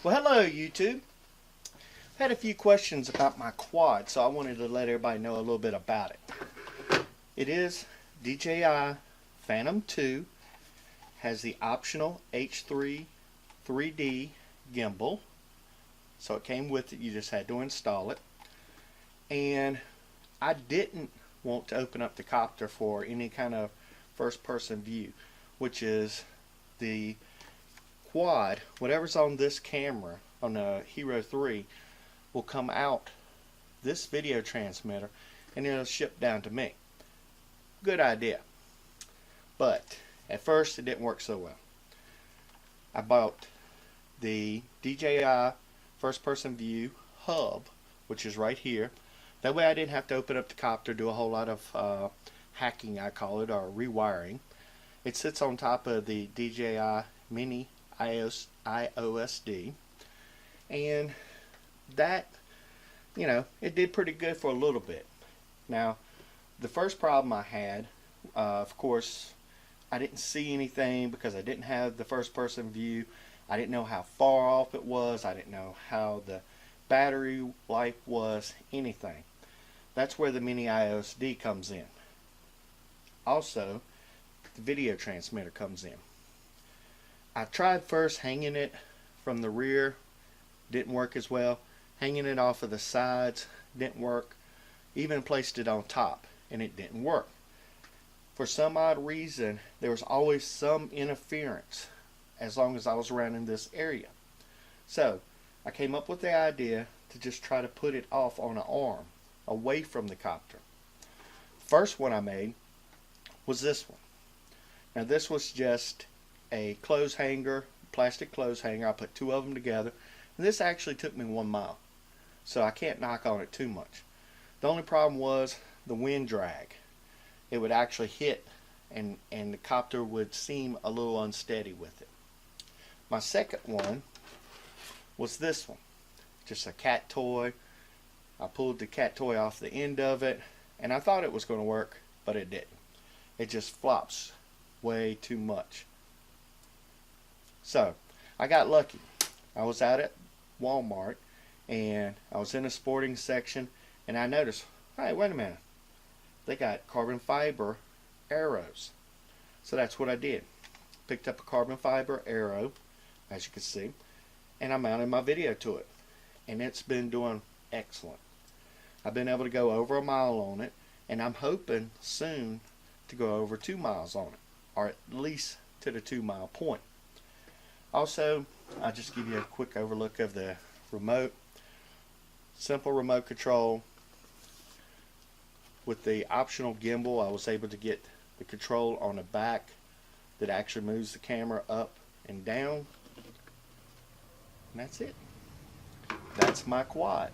Well, hello YouTube. I had a few questions about my quad, so I wanted to let everybody know a little bit about it. It is DJI Phantom 2, has the optional H3 3D gimbal, so it came with it, you just had to install it. And I didn't want to open up the copter for any kind of first-person view, which is the quad, whatever's on this camera, on the Hero 3, will come out this video transmitter and it'll ship down to me. Good idea. But at first it didn't work so well. I bought the DJI First Person View Hub, which is right here. That way I didn't have to open up the copter, do a whole lot of hacking, I call it, or rewiring. It sits on top of the DJI Mini IOSD, and that, it did pretty good for a little bit. Now, the first problem I had, of course, I didn't see anything because I didn't have the first person view. I didn't know how far off it was. I didn't know how the battery life was, anything. That's where the Mini IOSD comes in. Also, the video transmitter comes in. I tried first hanging it from the rear, didn't work as well. Hanging it off of the sides didn't work. Even placed it on top and it didn't work. For some odd reason, there was always some interference as long as I was around in this area. So I came up with the idea to just try to put it off on an arm away from the copter. First one I made was this one. Now this was just a clothes hanger, plastic clothes hanger. I put two of them together, and this actually took me 1 mile, so I can't knock on it too much. The only problem was the wind drag. It would actually hit, and the copter would seem a little unsteady with it. My second one was this one, just a cat toy. I pulled the cat toy off the end of it, and I thought it was going to work, but it didn't. It just flops way too much. So I got lucky. I was out at Walmart and I was in a sporting section, and I noticed, hey, wait a minute, they got carbon fiber arrows. So that's what I did. Picked up a carbon fiber arrow, as you can see, and I mounted my video to it, and it's been doing excellent. I've been able to go over 1 mile on it, and I'm hoping soon to go over 2 miles on it, or at least to the 2 mile point. Also, I'll just give you a quick overlook of the remote. Simple remote control. With the optional gimbal, I was able to get the control on the back that actually moves the camera up and down. And that's it. That's my quad.